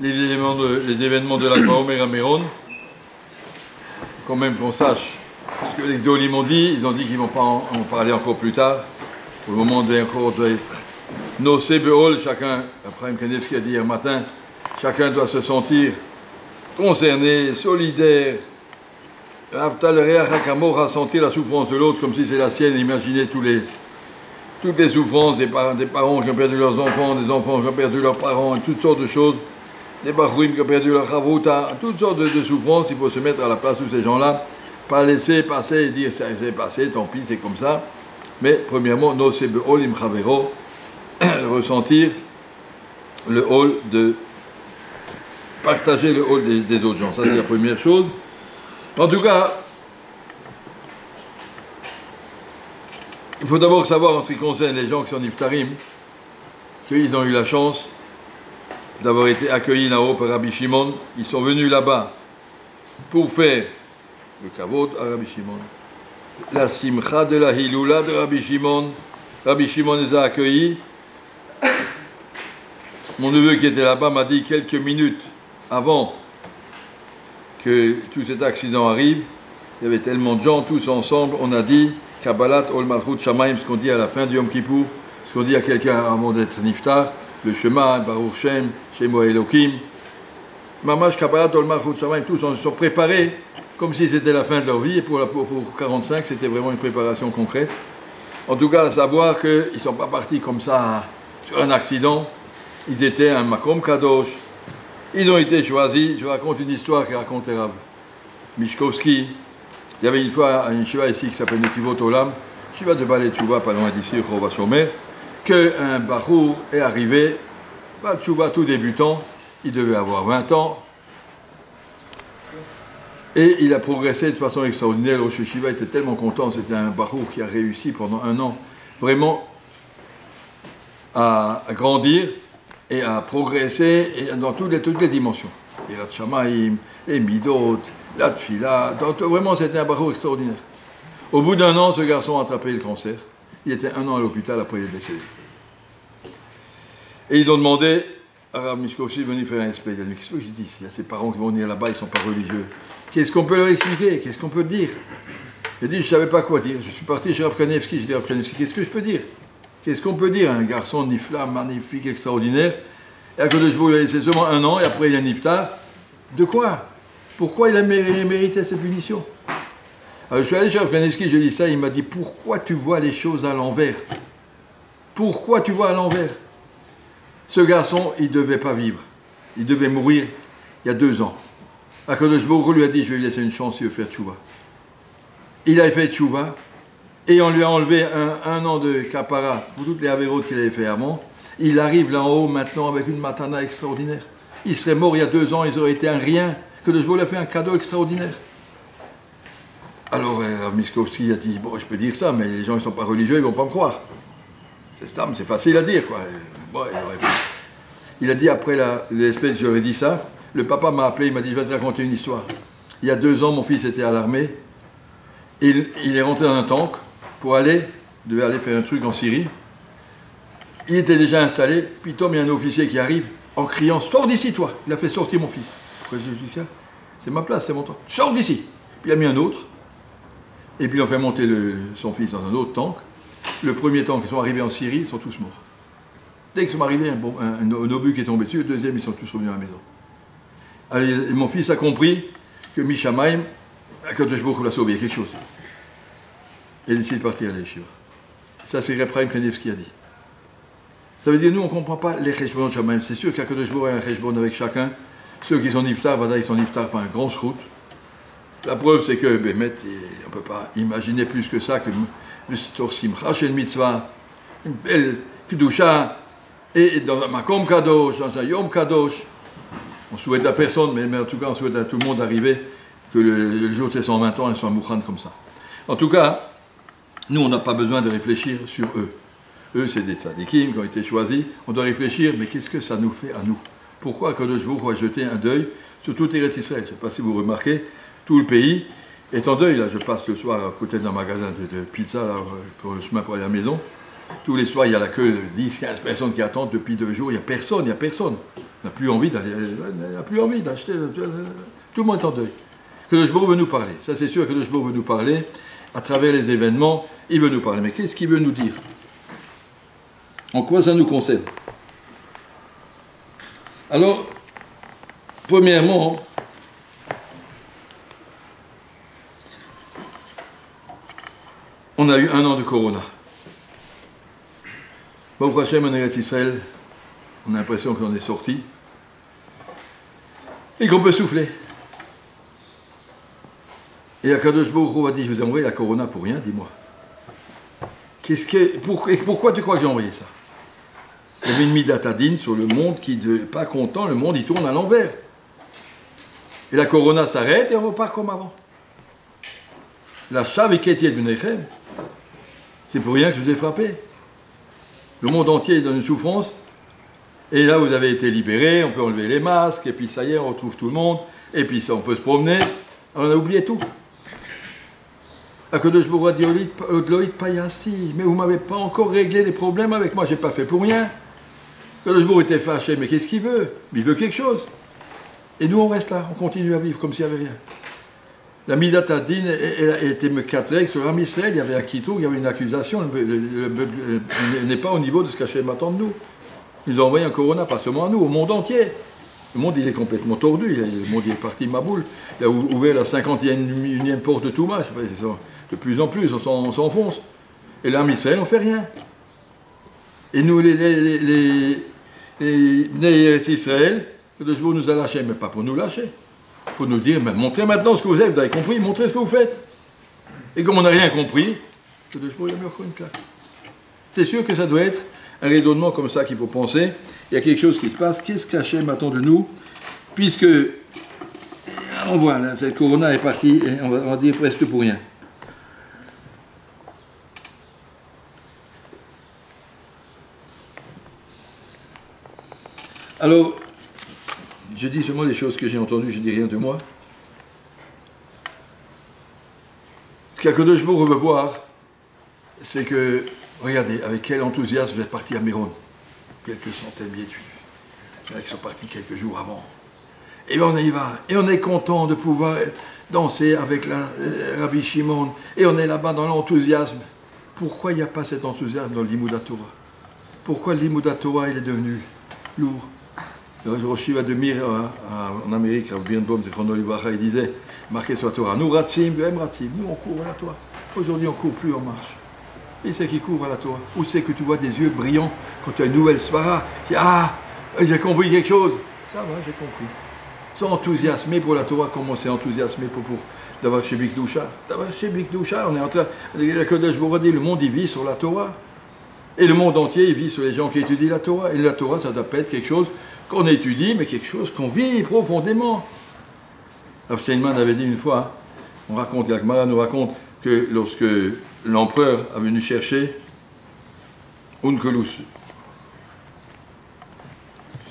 les événements de la Omer à Méron, quand même qu'on sache ce que les Gdolim ont dit. Ils ont dit qu'ils vont pas en parler encore plus tard. Pour le moment, on doit être nocé beol, chacun, après M. Kanevski a dit hier matin, chacun doit se sentir concerné, solidaire, à sentir la souffrance de l'autre comme si c'est la sienne. Imaginez toutes les souffrances des parents qui ont perdu leurs enfants, des enfants qui ont perdu leurs parents, et toutes sortes de choses, des bachouim qui ont perdu leur chavruta, toutes sortes de souffrances. Il faut se mettre à la place de ces gens-là, pas laisser passer et dire c'est passé, tant pis, c'est comme ça. Mais premièrement, no sebe olim chavero, ressentir le hall de partager le hall des autres gens. Ça, c'est la première chose. En tout cas, il faut d'abord savoir, en ce qui concerne les gens qui sont niftarim, qu'ils ont eu la chance d'avoir été accueillis là-haut par Rabbi Shimon. Ils sont venus là-bas pour faire le kavod à Rabbi Shimon, la simcha de la hiloula de Rabbi Shimon. Rabbi Shimon les a accueillis. Mon neveu qui était là-bas m'a dit quelques minutes avant que tout cet accident arrive, il y avait tellement de gens, tous ensemble, on a dit Kabbalat Ol Malchut Shamaim, ce qu'on dit à la fin du Yom Kippour, ce qu'on dit à quelqu'un avant d'être niftar, le Shema, Baruch Shem, Shemo Elokim, Mamash Kabbalat Ol Malchut Shamaim, tous se sont préparés comme si c'était la fin de leur vie, et pour 45, c'était vraiment une préparation concrète. En tout cas, à savoir qu'ils ne sont pas partis comme ça sur un accident, ils étaient un Makom Kadosh. Ils ont été choisis. Je raconte une histoire qui racontait Rav Mishkovski. Il y avait une fois un yeshiva ici qui s'appelle Netivot Olam, yeshiva de Balei Tshuva, pas loin d'ici, Chova Shomer, qu'un bachour est arrivé, Balei Tshuva tout débutant, il devait avoir 20 ans, et il a progressé de façon extraordinaire. Le Rosh Yeshiva était tellement content, c'était un bachour qui a réussi pendant un an, vraiment à grandir, et à progresser dans toutes les dimensions. Yirat Shamaim, les Midot, la Tfila, vraiment c'était un bachour extraordinaire. Au bout d'un an, ce garçon a attrapé le cancer. Il était un an à l'hôpital, après il est décédé. Et ils ont demandé à Rav Mishkovski de venir faire un espèce. Il a dit, qu'est-ce que je dis? Il y a ses parents qui vont venir là-bas, ils ne sont pas religieux. Qu'est-ce qu'on peut leur expliquer? Qu'est-ce qu'on peut dire? Il a dit, je ne savais pas quoi dire. Je suis parti chez Rav Kanevski, j'ai dit, Rav Kanevski, qu'est-ce que je peux dire? Qu'est-ce qu'on peut dire? Un garçon nifla, magnifique, extraordinaire. Et à Kodesh Baruch Hu, il a laissé seulement un an, et après il est niftar. De quoi? Pourquoi il a mérité cette punition? Alors je suis allé chez Rav Kanevski, j'ai dit ça, il m'a dit, pourquoi tu vois les choses à l'envers? Pourquoi tu vois à l'envers? Ce garçon, il ne devait pas vivre. Il devait mourir il y a 2 ans. À Kodesh Baruch Hu lui a dit, je vais lui laisser une chance, il veut faire tchouva. Il a fait tchouva. Et on lui a enlevé un an de kapara pour toutes les avérotes qu'il avait fait avant. Il arrive là en haut maintenant avec une matana extraordinaire. Il serait mort il y a 2 ans, ils auraient été un rien, que le Jbo a fait un cadeau extraordinaire. Alors Rav Mishkovski a dit, bon je peux dire ça, mais les gens ne sont pas religieux, ils ne vont pas me croire. C'est facile à dire quoi. Bon, il a dit après l'espèce, j'aurais dit ça, le papa m'a appelé, il m'a dit, je vais te raconter une histoire. Il y a 2 ans, mon fils était à l'armée, il est rentré dans un tank, il devait aller faire un truc en Syrie. Il était déjà installé, puis Tom, il y a un officier qui arrive en criant « Sors d'ici, toi !» Il a fait sortir mon fils. Pourquoi je dis ça? C'est ma place, c'est mon temps. « Sors d'ici !» Puis il a mis un autre, et puis ils ont fait monter son fils dans un autre tank. Le premier tank, ils sont arrivés en Syrie, ils sont tous morts. Dès qu'ils sont arrivés, un obus qui est tombé dessus, le deuxième, ils sont tous revenus à la maison. Alors, mon fils a compris que Mishamaim, quand je beaucoup l'a sauvé, il y a quelque chose. Et il décide de partir à l'Yeshiva. Ça, c'est Reb Chaim Kanievski qui a dit. Ça veut dire, nous, on ne comprend pas les Cheshbon de Shamaim. C'est sûr qu'Akadosh Baruch Hu a un Cheshbon avec chacun. Ceux qui sont niftar, ils sont niftar par un grand route. La preuve, c'est que, on ne peut pas imaginer plus que ça, que le Sitor Simcha Shel Mitzvah, une belle Kedusha, et dans un Makom Kadosh, dans un Yom Kadosh. On souhaite à personne, mais en tout cas, on souhaite à tout le monde d'arriver que le jour de ses 120 ans, ils soient mouchan comme ça. En tout cas, nous, on n'a pas besoin de réfléchir sur eux. Eux, c'est des tzadikim qui ont été choisis. On doit réfléchir, mais qu'est-ce que ça nous fait à nous? Pourquoi Kadosh Baruch Hu a jeté un deuil sur tout Eretz Israël? Je ne sais pas si vous remarquez, tout le pays est en deuil. Là, je passe le soir à côté d'un magasin de pizza, là, pour le chemin pour aller à la maison. Tous les soirs, il y a la queue de 10, 15 personnes qui attendent depuis 2 jours. Il n'y a personne, il n'y a personne. On n'a plus envie d'aller, on n'a plus envie d'acheter. Tout le monde est en deuil. Que le Baruch veut nous parler. Ça, c'est sûr que le Baruch veut nous parler. À travers les événements, il veut nous parler. Mais qu'est-ce qu'il veut nous dire? En quoi ça nous concerne? Alors, premièrement, on a eu 1 an de Corona. Baruch Hashem en Eretz Israël, on a l'impression qu'on est sorti et qu'on peut souffler. Et Akadosh Baruch Hu a dit, je vous ai envoyé la Corona pour rien, dis-moi. Pourquoi tu crois que j'ai envoyé ça? Il y avait une midatadine sur le monde qui n'est pas content, le monde il tourne à l'envers. Et la Corona s'arrête et on repart comme avant. La Shaviketiet Benechem, c'est pour rien que je vous ai frappé. Le monde entier est dans une souffrance. Et là, vous avez été libérés, on peut enlever les masques, et puis ça y est, on retrouve tout le monde, et puis ça, on peut se promener. On a oublié tout. Akadosh Baruch Hu a dit, Odloït Payassi, mais vous ne m'avez pas encore réglé les problèmes avec moi, je n'ai pas fait pour rien. Akadosh Baruch Hu était fâché, mais qu'est-ce qu'il veut? Il veut quelque chose. Et nous, on reste là, on continue à vivre comme s'il n'y avait rien. La Midat Hadin était me cadrée sur Am Israël, il y avait un quitou, il y avait une accusation, n'est pas au niveau de ce qu'Hachem attend de nous. Ils ont envoyé un corona, pas seulement à nous, au monde entier. Le monde, il est complètement tordu, le monde il est parti maboule. Il a ouvert la 51e porte de Touma, de plus en plus, on s'enfonce. Et là, en Israël, on ne fait rien. Et nous, les Israël, que de jour nous a lâchés, mais pas pour nous lâcher. Pour nous dire, mais montrez maintenant ce que vous avez compris, montrez ce que vous faites. Et comme on n'a rien compris, que de jour, il a mis encore une claque. C'est sûr que ça doit être un raisonnement comme ça qu'il faut penser. Il y a quelque chose qui se passe. Qu'est-ce qu'Hachem attend de nous? Puisque, on voit, là, cette corona est partie, on va dire presque pour rien. Alors, je dis seulement les choses que j'ai entendues, je ne dis rien de moi. Ce qu'Akadosh Baruch Hu veut voir, c'est que, regardez, avec quel enthousiasme vous êtes partis à Méron. Quelques centaines de milliers de juifs. Il y en a qui sont partis quelques jours avant. Et bien on y va. Et on est content de pouvoir danser avec Rabbi Shimon. Et on est là-bas dans l'enthousiasme. Pourquoi il n'y a pas cet enthousiasme dans le Limud HaTorah? Pourquoi le Limud HaTorah il est devenu lourd? Le Rosh Yeshiva de Mir en Amérique, Rabbi Birnbaum, il disait, marqué sur la Torah, nous ratzim, nous on court à la Torah. Aujourd'hui on ne court plus, on marche. Et c'est qui court à la Torah? Où c'est que tu vois des yeux brillants quand tu as une nouvelle svara? Ah, j'ai compris quelque chose. Ça va, j'ai compris. S'enthousiasmer pour la Torah, comme on s'est enthousiasmé pour d'avoir chez Bikdoucha. D'avoir chez Bikdoucha, on est en train. Le monde il vit sur la Torah. Et le monde entier il vit sur les gens qui étudient la Torah. Et la Torah, ça ne doit pas être quelque chose qu'on étudie, mais quelque chose qu'on vit profondément. Rav Steinman avait dit une fois, on raconte, la Gemara nous raconte que lorsque l'empereur a venu chercher Onkelos.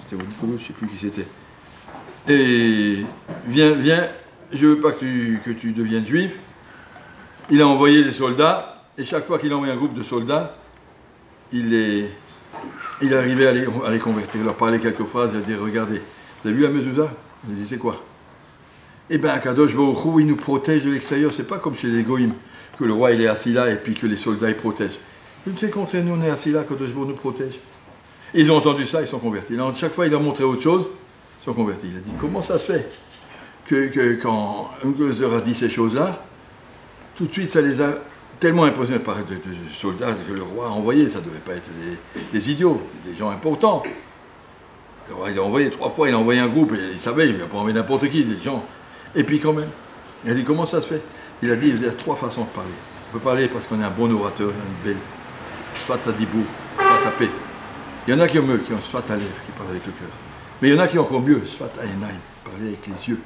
C'était Onkelos, je ne sais plus qui c'était. Et viens, je ne veux pas que tu deviennes juif. Il a envoyé des soldats, et chaque fois qu'il envoyait un groupe de soldats, il arrivait à les convertir. Il leur parlait quelques phrases, il a dit, regardez, vous avez vu la mezouza? Il dit, c'est quoi? Eh bien, Kadosh Baruch Hu, il nous protège de l'extérieur. C'est pas comme chez les Goïms, que le roi il est assis là et puis que les soldats ils protègent. Je ne sais quand nous on est assis là, Kadosh Baruch Hu nous protège. Et ils ont entendu ça, ils sont convertis. Là, chaque fois, il a montré autre chose, ils sont convertis. Il a dit, comment ça se fait que quand Ungezer a dit ces choses-là, tout de suite, ça les a tellement impressionnés par des soldats que le roi a envoyés. Ça ne devait pas être des idiots, des gens importants. Le roi, il a envoyé 3 fois, il a envoyé un groupe, et il savait, il ne va pas envoyer n'importe qui, des gens. Et puis quand même, il a dit, comment ça se fait? Il a dit, il y a 3 façons de parler. On peut parler parce qu'on est un bon orateur, une belle Sfat Adibou, Sfat Apé. Il y en a qui ont mieux, qui ont Sfat Alev, qui parlent avec le cœur. Mais il y en a qui ont encore mieux, Sfat Aenaim, parler avec les yeux.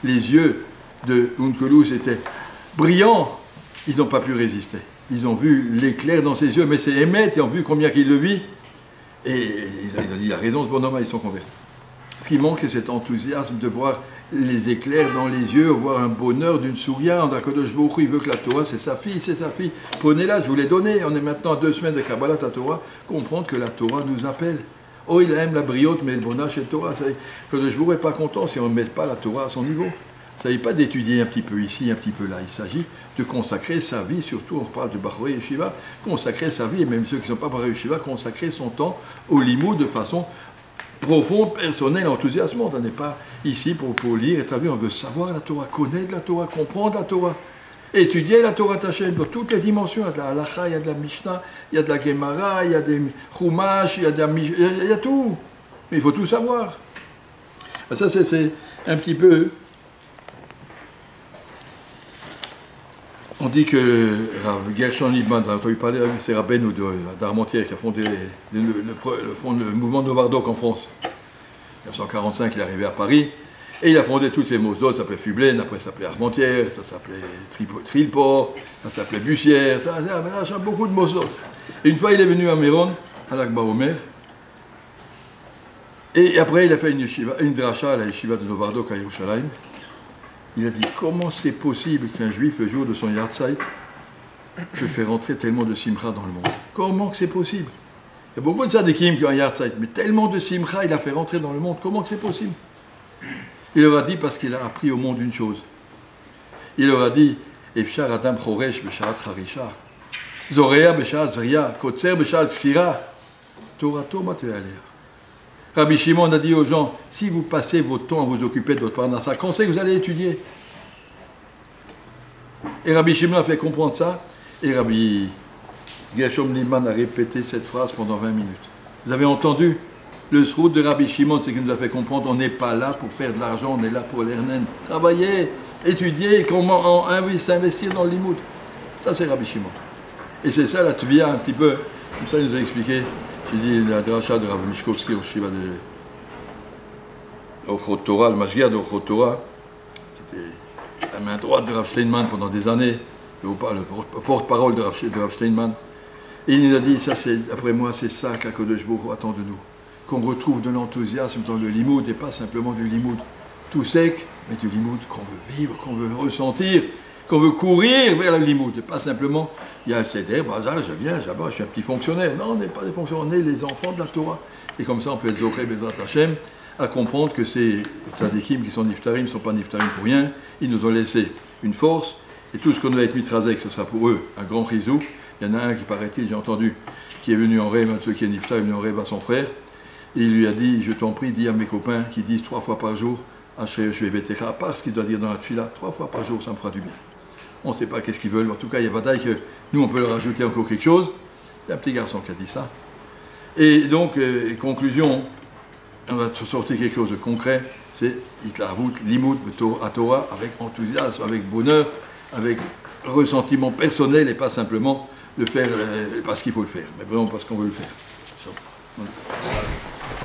Les yeux de Onkelos étaient brillants, ils n'ont pas pu résister. Ils ont vu l'éclair dans ses yeux, mais c'est Emet, ils ont vu combien qu'il le vit. Et ils ont dit, il a raison ce bonhomme, ils sont convertis. Ce qui manque, c'est cet enthousiasme de voir les éclairs dans les yeux, voir un bonheur d'une souria. Akadosh Baruch Hu, il veut que la Torah, c'est sa fille. Prenez-la, je vous l'ai donné. On est maintenant à 2 semaines de Kabbalat Torah. Comprendre que la Torah nous appelle. Oh, il aime la briotte, mais le bonach et le Torah, que je ne pas content si on ne met pas la Torah à son niveau. Il ne s'agit pas d'étudier un petit peu ici, un petit peu là. Il s'agit de consacrer sa vie, surtout on parle de Bachoré Yeshiva, consacrer sa vie, et même ceux qui ne sont pas Bachoré Yeshiva, consacrer son temps au limoud de façon profonde, personnelle, enthousiasmante. On n'est pas ici pour lire et traduire, on veut savoir la Torah, connaître la Torah, comprendre la Torah. Étudier la Torah Tachem dans toutes les dimensions. Il y a de la halacha, il y a de la mishnah, il y a de la gemara, il y a des chumash, il y a tout. Mais il faut tout savoir. Ça, c'est un petit peu... On dit que Gershon Liebman, on a entendu parler, c'est Rabbeinu d'Armentières qui a fondé le mouvement de Novardoc en France. En 1945, il est arrivé à Paris. Et il a fondé tous ces mots. Ça s'appelait Fublaine, après ça s'appelait Armentières, ça s'appelait Trilport, ça s'appelait Bussière, ça a beaucoup de mots. Et une fois, il est venu à Méron, à l'Akba Omer, et après, il a fait une dracha à la yeshiva de Novardoc à Yerushalayim. Il a dit, comment c'est possible qu'un juif, le jour de son Yartzeit, peut faire entrer tellement de simcha dans le monde? Comment que c'est possible? Il y a beaucoup de tzadikim qui ont un Yartzeit, mais tellement de simcha, il a fait rentrer dans le monde. Comment que c'est possible? Il leur a dit parce qu'il a appris au monde une chose. Il leur a dit Efshar Adam Choresh Beshaat Harisha, Zorea Beshaat Zria, Kotzer Beshaat Sira, Torato Matealer. Rabbi Shimon a dit aux gens si vous passez votre temps à vous occuper de votre parnassa, quand c'est que vous allez étudier? Et Rabbi Shimon a fait comprendre ça, et Rabbi Gershom Liebman a répété cette phrase pendant 20 minutes. Vous avez entendu? Le srout de Rabbi Shimon, c'est qu'il nous a fait comprendre on n'est pas là pour faire de l'argent, on est là pour l'Ernen. Travailler, étudier, comment s'investir dans le limoud. Ça, c'est Rabbi Shimon. Et c'est ça, là, tu viens un petit peu, comme ça, il nous a expliqué. J'ai dit la dracha de Rav Mishkovski au Shiva de Ochot Torah, le Mashgiach de Ochot Torah, qui était la main droite de Rav Steinman pendant des années, le porte-parole de Rav Steinman. Et il nous a dit, ça, après moi, c'est ça qu'Akadosh Baruch Hu attend de nous. Qu'on retrouve de l'enthousiasme dans le limoud et pas simplement du limoud tout sec, mais du limoud qu'on veut vivre, qu'on veut ressentir, qu'on veut courir vers le limoud. Et pas simplement, il y a un CDR, je viens, je suis un petit fonctionnaire. Non, on n'est pas des fonctionnaires, on est les enfants de la Torah. Et comme ça, on peut être Zoché Bezrat Hashem, à comprendre que ces tzadikim qui sont niftarim ne sont pas niftarim pour rien. Ils nous ont laissé une force, et tout ce qu'on va être mitrazek, ce sera pour eux un grand rizou. Il y en a un qui, paraît-il, j'ai entendu, qui est venu en rêve, un de ceux qui est niftarim, venu en rêve à son frère. Et il lui a dit, je t'en prie, dis à mes copains qui disent 3 fois par jour, à part ce qu'il doit dire dans la tfila, 3 fois par jour, ça me fera du bien. On ne sait pas qu'est-ce qu'ils veulent, en tout cas, il y a bataille que nous, on peut leur ajouter encore quelque chose. C'est un petit garçon qui a dit ça. Et donc, conclusion, on va sortir quelque chose de concret, c'est Hitlaravut, Limoud, à Torah, avec enthousiasme, avec bonheur, avec ressentiment personnel et pas simplement le faire parce qu'il faut le faire, mais vraiment parce qu'on veut le faire.